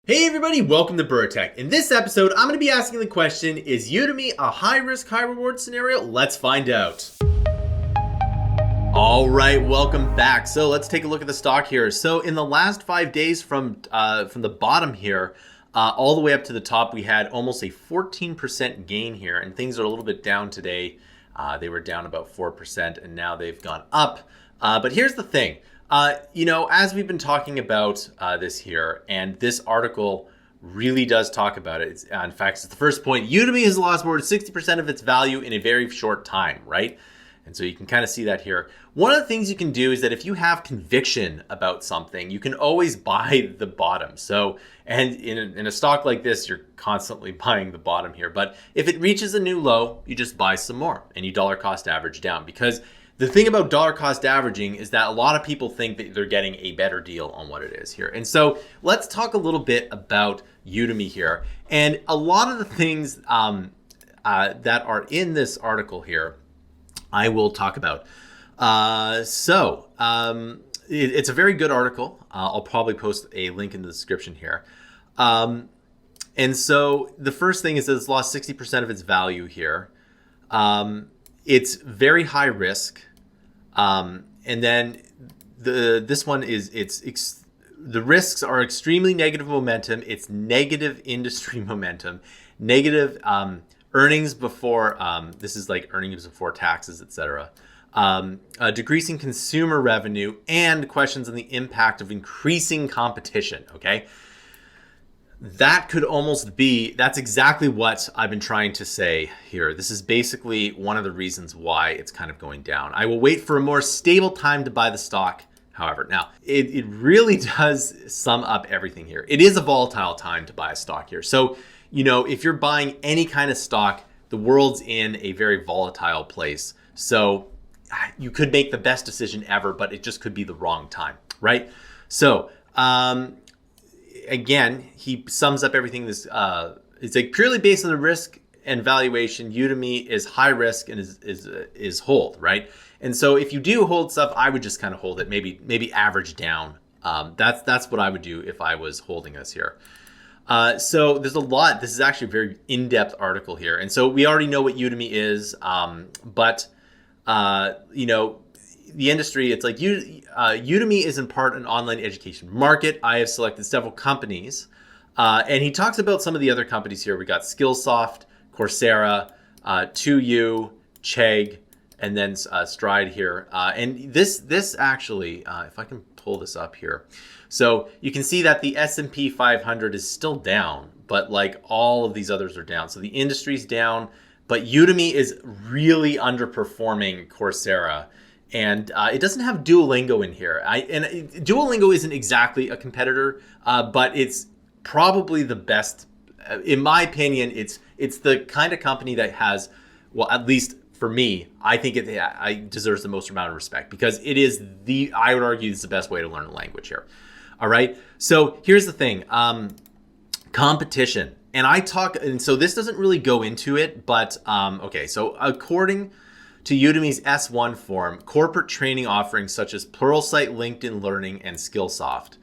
Hey everybody, welcome to Bura Tech. In this episode, I'm going to be asking the question, is Udemy a high-risk, high-reward scenario? Let's find out. All right, welcome back. So let's take a look at the stock here. So in the last 5 days from the bottom here, all the way up to the top, we had almost a 14% gain here, and things are a little bit down today. They were down about 4%, and now they've gone up. But here's the thing. As we've been talking about this here, and this article really does talk about it. In fact, it's the first point. Udemy has lost more than 60% of its value in a very short time, right? And so you can kind of see that here. One of the things you can do is that if you have conviction about something, you can always buy the bottom. So, and in a stock like this, you're constantly buying the bottom here. But if it reaches a new low, you just buy some more and you dollar cost average down, because the thing about dollar cost averaging is that a lot of people think that they're getting a better deal on what it is here. And so let's talk a little bit about Udemy here. And a lot of the things that are in this article here, I will talk about. It's a very good article. I'll probably post a link in the description here. And so the first thing is that it's lost 60% of its value here. It's very high risk. And then this one is the risks are extremely negative momentum. It's negative industry momentum, negative earnings before this is like earnings before taxes, etc. Decreasing consumer revenue and questions on the impact of increasing competition. Okay. That could almost be, that's exactly what I've been trying to say here. This is basically one of the reasons why it's kind of going down. I will wait for a more stable time to buy the stock, however. Now, it really does sum up everything here. It is a volatile time to buy a stock here. So, if you're buying any kind of stock, the world's in a very volatile place. So you could make the best decision ever, but it just could be the wrong time, right? So, again, he sums up everything. This it's like purely based on the risk and valuation. Udemy is high risk and is hold, right? And so if you do hold stuff, I would just kind of hold it, maybe average down. That's what I would do if I was holding us here. So there's a lot. This is actually a very in-depth article here, and so we already know what Udemy is, but the industry, it's like Udemy is in part an online education market. I have selected several companies, and he talks about some of the other companies here. We got Skillsoft, Coursera, 2U, Chegg, and then Stride here. And this actually, if I can pull this up here, so you can see that the S&P 500 is still down, but like all of these others are down. So the industry's down, but Udemy is really underperforming Coursera. And it doesn't have Duolingo in here. Duolingo isn't exactly a competitor, but it's probably the best. In my opinion, it's the kind of company that has, well, at least for me, I think it deserves the most amount of respect, because it is I would argue, it's the best way to learn a language here. All right. So here's the thing, competition. And so this doesn't really go into it, but okay. So according to Udemy's S1 form, corporate training offerings such as Pluralsight, LinkedIn Learning, and Skillsoft.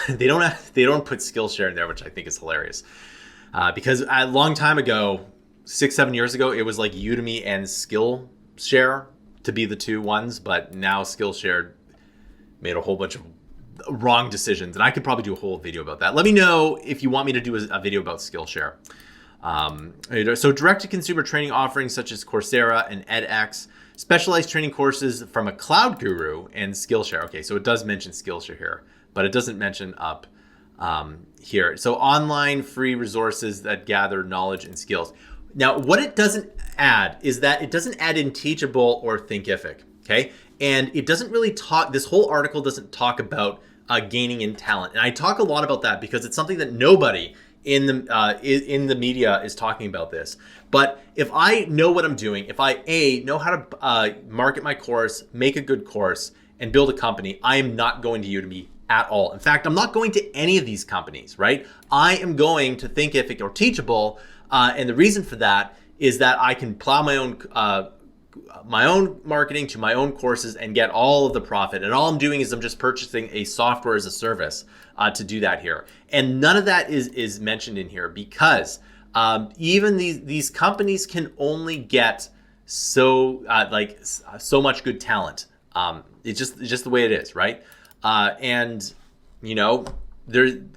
They don't put Skillshare in there, which I think is hilarious, because a long time ago, 6-7 years ago, it was like Udemy and Skillshare to be the two ones, but now Skillshare made a whole bunch of wrong decisions, and I could probably do a whole video about that. Let me know if you want me to do a video about Skillshare. So direct-to-consumer training offerings such as Coursera and edX, specialized training courses from a cloud guru, and Skillshare. Okay, so it does mention Skillshare here, but it doesn't mention up here. So online free resources that gather knowledge and skills. Now, what it doesn't add is that it doesn't add in Teachable or Thinkific, okay? And it doesn't really talk, this whole article doesn't talk about gaining in talent. And I talk a lot about that because it's something that nobody in the media is talking about this. But if I know what I'm doing, if I know how to market my course, make a good course, and build a company, I am not going to Udemy at all. In fact, I'm not going to any of these companies, right? I am going to Thinkific or Teachable, and the reason for that is that I can plow my own my own marketing to my own courses and get all of the profit. And all I'm doing is I'm just purchasing a software as a service to do that here. And none of that is mentioned in here because even these companies can only get so much good talent. It's just the way it is, right? And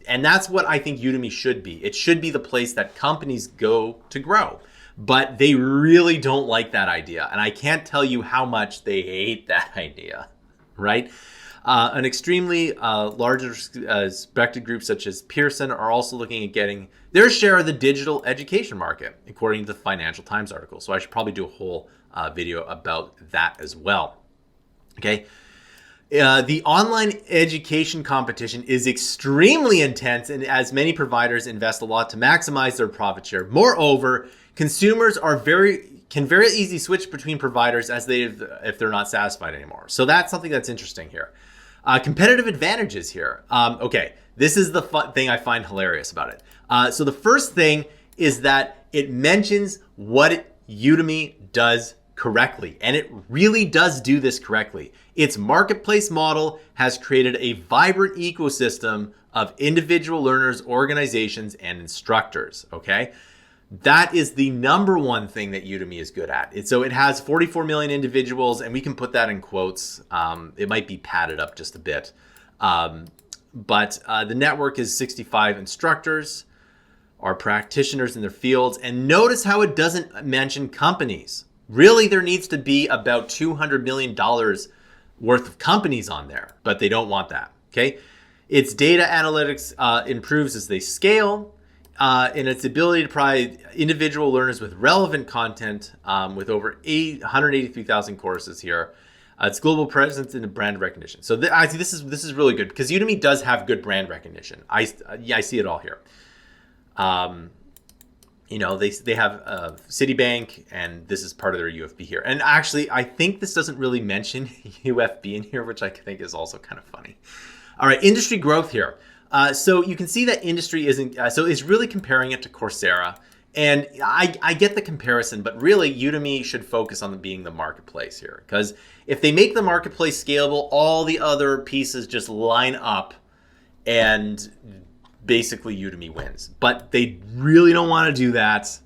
that's what I think Udemy should be. It should be the place that companies go to grow. But they really don't like that idea. And I can't tell you how much they hate that idea, right? An extremely large respected group such as Pearson are also looking at getting their share of the digital education market, according to the Financial Times article. So I should probably do a whole video about that as well. Okay. The online education competition is extremely intense, and as many providers invest a lot to maximize their profit share. Moreover, consumers can very easily switch between providers if they're not satisfied anymore. So that's something that's interesting here. Competitive advantages here. Okay, this is the thing I find hilarious about it. So the first thing is that it mentions what Udemy does correctly, and it really does do this correctly. Its marketplace model has created a vibrant ecosystem of individual learners, organizations, and instructors. Okay. That is the number one thing that Udemy is good at. So it has 44 million individuals, and we can put that in quotes. It might be padded up just a bit. But the network is 65 instructors, are practitioners in their fields. And notice how it doesn't mention companies. Really, there needs to be about $200 million worth of companies on there, but they don't want that. Okay. Its data analytics improves as they scale. In its ability to provide individual learners with relevant content with over 183,000 courses here. Its global presence and brand recognition. So I see this is really good because Udemy does have good brand recognition. I see it all here. They have Citibank, and this is part of their UFB here. And actually, I think this doesn't really mention UFB in here, which I think is also kind of funny. All right, industry growth here. So you can see that industry isn't, so it's really comparing it to Coursera. And I get the comparison, but really Udemy should focus on being the marketplace here. Because if they make the marketplace scalable, all the other pieces just line up and basically Udemy wins. But they really don't want to do that.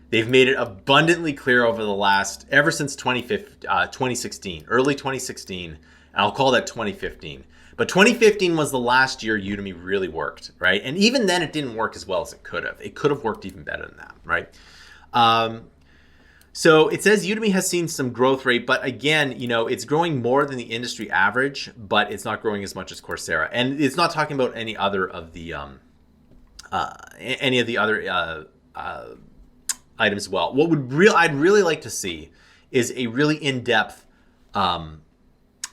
They've made it abundantly clear ever since 2016, early 2016, and I'll call that 2015. But 2015 was the last year Udemy really worked, right? And even then, it didn't work as well as it could have. It could have worked even better than that, right? So it says Udemy has seen some growth rate, but again, it's growing more than the industry average, but it's not growing as much as Coursera. And it's not talking about any of the other items as well. I'd really like to see is a really in-depth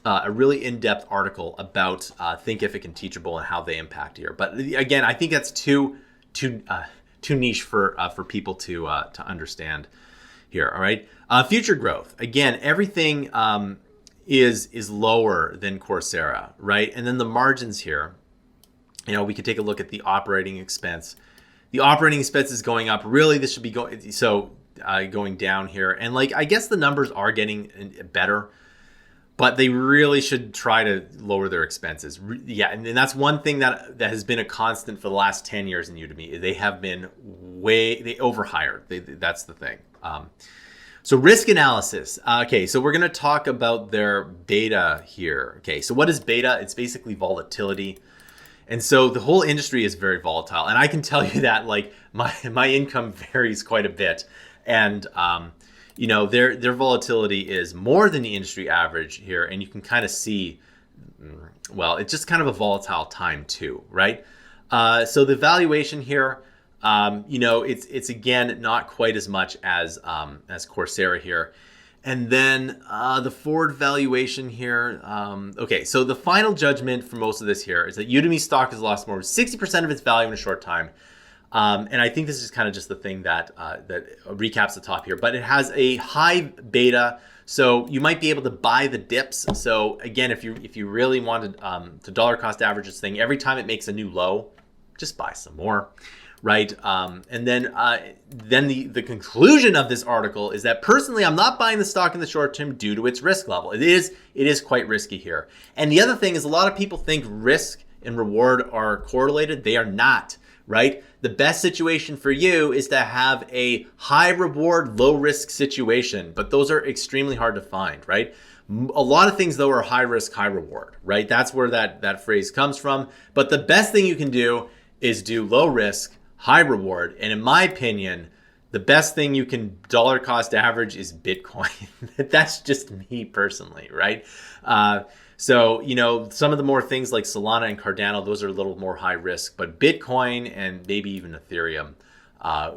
article about Thinkific and Teachable and how they impact here. But again, I think that's too niche for people to understand here. All right, future growth. Again, everything is lower than Coursera, right? And then the margins here. We could take a look at the operating expense. The operating expense is going up. Really, this should be going down here. And I guess the numbers are getting better. But they really should try to lower their expenses. Yeah, and that's one thing that has been a constant for the last 10 years in Udemy. They have been they overhired. That's the thing. So risk analysis. Okay, so we're going to talk about their beta here. Okay, so what is beta? It's basically volatility. And so the whole industry is very volatile. And I can tell you that my income varies quite a bit. And their volatility is more than the industry average here, and you can kind of see, it's just kind of a volatile time too, right? So the valuation here, it's again not quite as much as Coursera here, and then the forward valuation here. Okay, so the final judgment for most of this here is that Udemy stock has lost more than 60% of its value in a short time. And I think this is kind of just the thing that recaps the top here, but it has a high beta, so you might be able to buy the dips. So again, if you really wanted to dollar cost average this thing, every time it makes a new low, just buy some more, right? And then the conclusion of this article is that personally, I'm not buying the stock in the short term due to its risk level. It is quite risky here. And the other thing is a lot of people think risk and reward are correlated. They are not, right? The best situation for you is to have a high reward, low risk situation, but those are extremely hard to find, right? A lot of things though are high risk, high reward, right? That's where that phrase comes from. But the best thing you can do is do low risk, high reward. And in my opinion, the best thing you can dollar cost average is Bitcoin. That's just me personally, right? So, you know, some of the more things like Solana and Cardano, those are a little more high risk, but Bitcoin and maybe even Ethereum,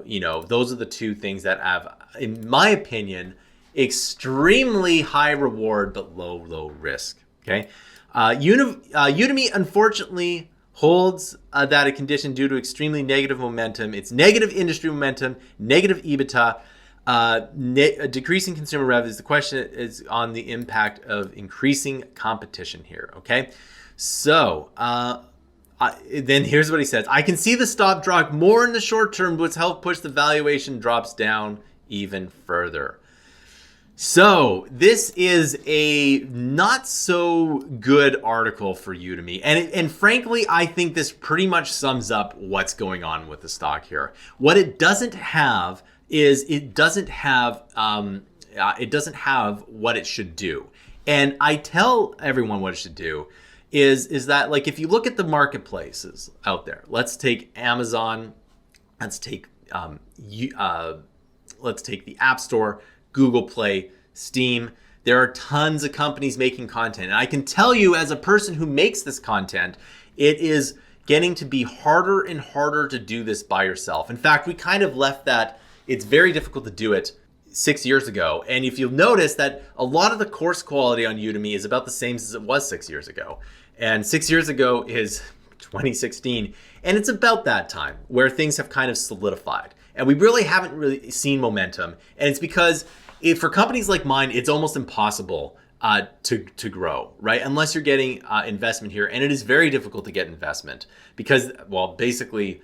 you know, those are the two things that have, in my opinion, extremely high reward, but low risk. Okay. Udemy, unfortunately, holds that a condition due to extremely negative momentum. It's negative industry momentum, negative EBITDA, decreasing consumer revenues. The question is on the impact of increasing competition here. Okay. So, then here's what he says. I can see the stock drop more in the short term, which help push the valuation drops down even further. So this is a not so good article for Udemy. And frankly, I think this pretty much sums up what's going on with the stock here. What it doesn't have is it doesn't have what it should do. And I tell everyone what it should do is that, like, if you look at the marketplaces out there, let's take Amazon, let's take the App Store, Google Play, Steam. There are tons of companies making content. And I can tell you, as a person who makes this content, it is getting to be harder and harder to do this by yourself. In fact, we kind of left that it's very difficult to do it 6 years ago. And if you'll notice that a lot of the course quality on Udemy is about the same as it was 6 years ago. And 6 years ago is 2016. And it's about that time where things have kind of solidified. And we really haven't seen momentum. And it's because for companies like mine, it's almost impossible to grow, right? Unless you're getting investment here. And it is very difficult to get investment because, well, basically,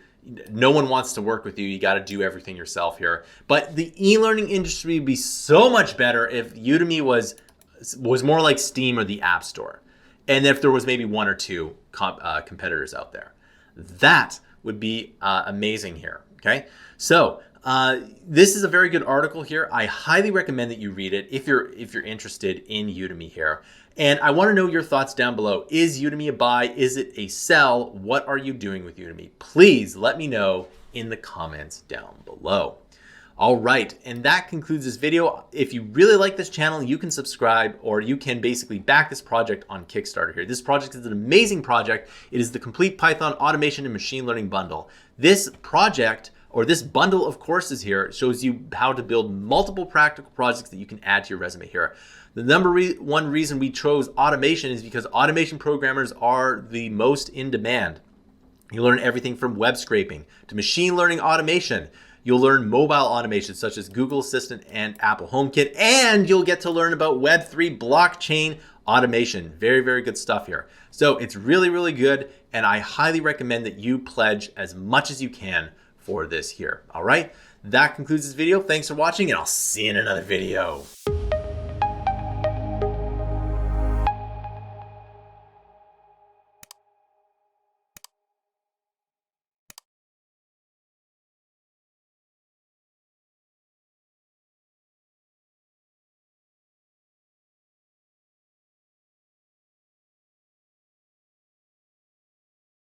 no one wants to work with you. You got to do everything yourself here. But the e-learning industry would be so much better if Udemy was more like Steam or the App Store. And if there was maybe one or two competitors out there. That would be amazing here. Okay, so this is a very good article here. I highly recommend that you read it if you're interested in Udemy here. And I want to know your thoughts down below. Is Udemy a buy? Is it a sell? What are you doing with Udemy? Please let me know in the comments down below. All right, and that concludes this video. If you really like this channel, you can subscribe, or you can basically back this project on Kickstarter here. This project is an amazing project. It is the complete Python automation and machine learning bundle. This project, or this bundle of courses here, shows you how to build multiple practical projects that you can add to your resume here. The number one reason we chose automation is because automation programmers are the most in demand. You learn everything from web scraping to machine learning automation. You'll learn mobile automation such as Google Assistant and Apple HomeKit, and you'll get to learn about Web3 blockchain automation. Very, very good stuff here. So it's really, really good, and I highly recommend that you pledge as much as you can for this here. All right, that concludes this video. Thanks for watching, and I'll see you in another video.